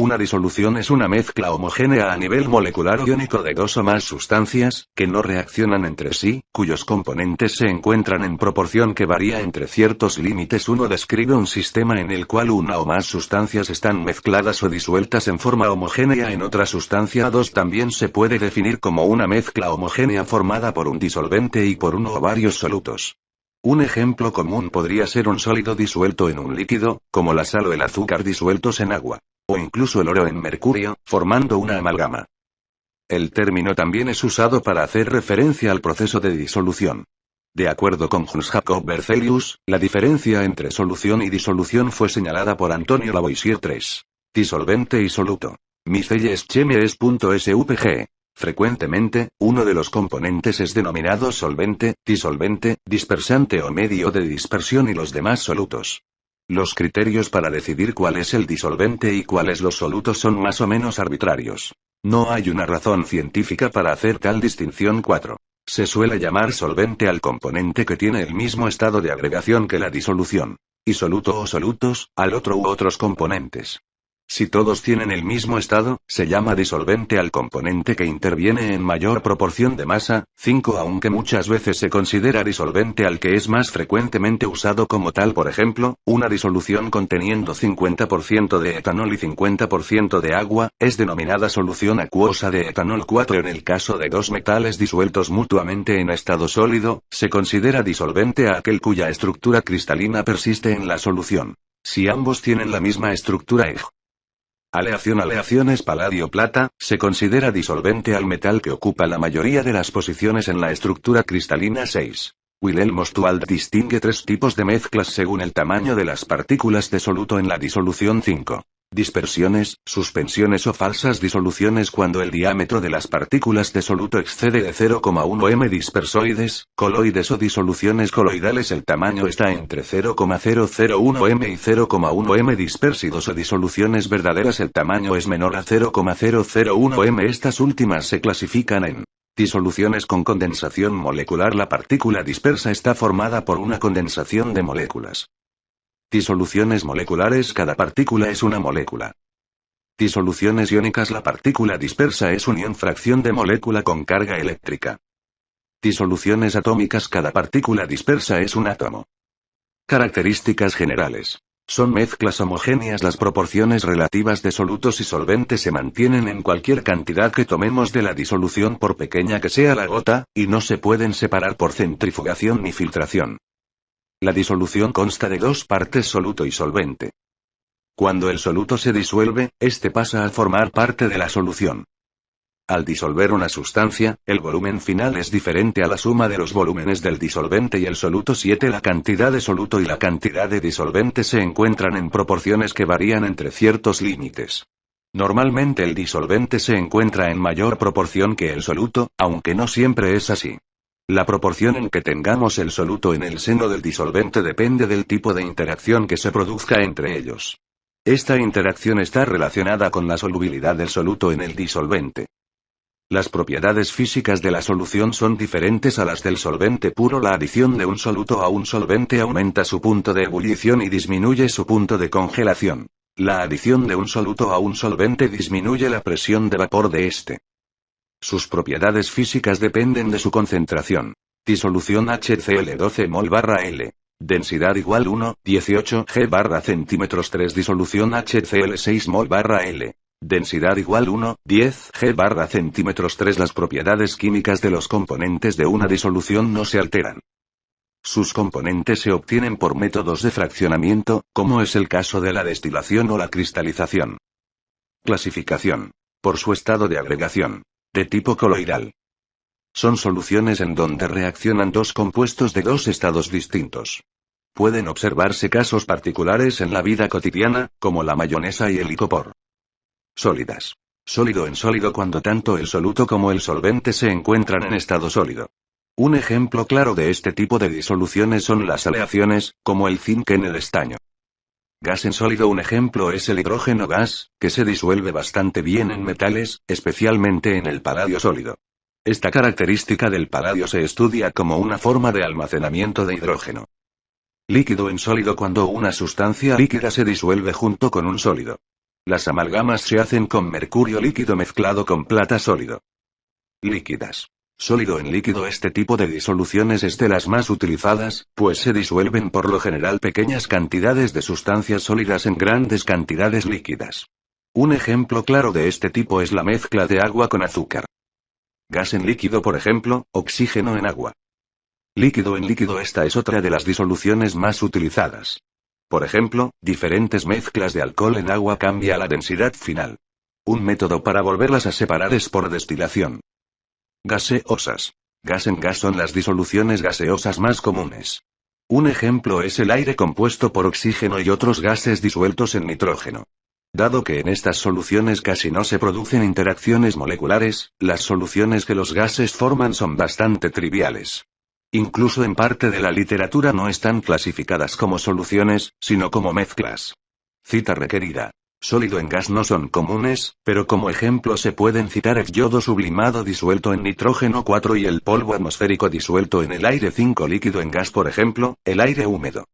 Una disolución es una mezcla homogénea a nivel molecular o iónico de dos o más sustancias, que no reaccionan entre sí, cuyos componentes se encuentran en proporción que varía entre ciertos límites. Uno describe un sistema en el cual una o más sustancias están mezcladas o disueltas en forma homogénea en otra sustancia. 2 También se puede definir como una mezcla homogénea formada por un disolvente y por uno o varios solutos. Un ejemplo común podría ser un sólido disuelto en un líquido, como la sal o el azúcar disueltos en agua. O incluso el oro en mercurio, formando una amalgama. El término también es usado para hacer referencia al proceso de disolución. De acuerdo con Jöns Jacob Berzelius, la diferencia entre solución y disolución fue señalada por Antonio Lavoisier. 3. Disolvente y soluto. Micelles Chemies.svg. Frecuentemente, uno de los componentes es denominado solvente, disolvente, dispersante o medio de dispersión y los demás solutos. Los criterios para decidir cuál es el disolvente y cuáles los solutos son más o menos arbitrarios. No hay una razón científica para hacer tal distinción. 4. Se suele llamar solvente al componente que tiene el mismo estado de agregación que la disolución. Y soluto o solutos, al otro u otros componentes. Si todos tienen el mismo estado, se llama disolvente al componente que interviene en mayor proporción de masa. 5 Aunque muchas veces se considera disolvente al que es más frecuentemente usado como tal. Por ejemplo, una disolución conteniendo 50% de etanol y 50% de agua, es denominada solución acuosa de etanol. 4 En el caso de dos metales disueltos mutuamente en estado sólido, se considera disolvente a aquel cuya estructura cristalina persiste en la solución. Si ambos tienen la misma estructura aleaciones paladio-plata, se considera disolvente al metal que ocupa la mayoría de las posiciones en la estructura cristalina. 6. Wilhelm Ostwald distingue 3 tipos de mezclas según el tamaño de las partículas de soluto en la disolución. 5. Dispersiones, suspensiones o falsas disoluciones. Cuando el diámetro de las partículas de soluto excede de 0,1 m. Dispersoides, coloides o disoluciones coloidales. El tamaño está entre 0,001 m y 0,1 m. Dispersidos o disoluciones verdaderas. El tamaño es menor a 0,001 m. Estas últimas se clasifican en disoluciones con condensación molecular. La partícula dispersa está formada por una condensación de moléculas. Disoluciones moleculares. Cada partícula es una molécula. Disoluciones iónicas. La partícula dispersa es un ion fracción de molécula con carga eléctrica. Disoluciones atómicas. Cada partícula dispersa es un átomo. Características generales. Son mezclas homogéneas. Las proporciones relativas de solutos y solventes se mantienen en cualquier cantidad que tomemos de la disolución, por pequeña que sea la gota, y no se pueden separar por centrifugación ni filtración. La disolución consta de dos partes, soluto y solvente. Cuando el soluto se disuelve, este pasa a formar parte de la solución. Al disolver una sustancia, el volumen final es diferente a la suma de los volúmenes del disolvente y el soluto. 7 La cantidad de soluto y la cantidad de disolvente se encuentran en proporciones que varían entre ciertos límites. Normalmente el disolvente se encuentra en mayor proporción que el soluto, aunque no siempre es así. La proporción en que tengamos el soluto en el seno del disolvente depende del tipo de interacción que se produzca entre ellos. Esta interacción está relacionada con la solubilidad del soluto en el disolvente. Las propiedades físicas de la solución son diferentes a las del solvente puro. La adición de un soluto a un solvente aumenta su punto de ebullición y disminuye su punto de congelación. La adición de un soluto a un solvente disminuye la presión de vapor de este. Sus propiedades físicas dependen de su concentración. Disolución HCl 12 mol/L. Densidad igual 1, 18 g/cm. 3 Disolución HCl 6 mol/L. Densidad igual 1, 10 g/cm. 3 Las propiedades químicas de los componentes de una disolución no se alteran. Sus componentes se obtienen por métodos de fraccionamiento, como es el caso de la destilación o la cristalización. Clasificación. Por su estado de agregación. De tipo coloidal. Son soluciones en donde reaccionan dos compuestos de dos estados distintos. Pueden observarse casos particulares en la vida cotidiana, como la mayonesa y el licopor. Sólidas. Sólido en sólido cuando tanto el soluto como el solvente se encuentran en estado sólido. Un ejemplo claro de este tipo de disoluciones son las aleaciones, como el zinc en el estaño. Gas en sólido. Un ejemplo es el hidrógeno gas, que se disuelve bastante bien en metales, especialmente en el paladio sólido. Esta característica del paladio se estudia como una forma de almacenamiento de hidrógeno. Líquido en sólido. Cuando una sustancia líquida se disuelve junto con un sólido. Las amalgamas se hacen con mercurio líquido mezclado con plata sólido. Líquidas. Sólido en líquido. Este tipo de disoluciones es de las más utilizadas, pues se disuelven por lo general pequeñas cantidades de sustancias sólidas en grandes cantidades líquidas. Un ejemplo claro de este tipo es la mezcla de agua con azúcar. Gas en líquido, por ejemplo, oxígeno en agua. Líquido en líquido. Esta es otra de las disoluciones más utilizadas. Por ejemplo, diferentes mezclas de alcohol en agua cambia la densidad final. Un método para volverlas a separar es por destilación. Gaseosas. Gas en gas son las disoluciones gaseosas más comunes. Un ejemplo es el aire compuesto por oxígeno y otros gases disueltos en nitrógeno. Dado que en estas soluciones casi no se producen interacciones moleculares, las soluciones que los gases forman son bastante triviales. Incluso en parte de la literatura no están clasificadas como soluciones, sino como mezclas. Cita requerida. Sólido en gas no son comunes, pero como ejemplo se pueden citar el yodo sublimado disuelto en nitrógeno 4 y el polvo atmosférico disuelto en el aire 5. Líquido en gas, por ejemplo, el aire húmedo.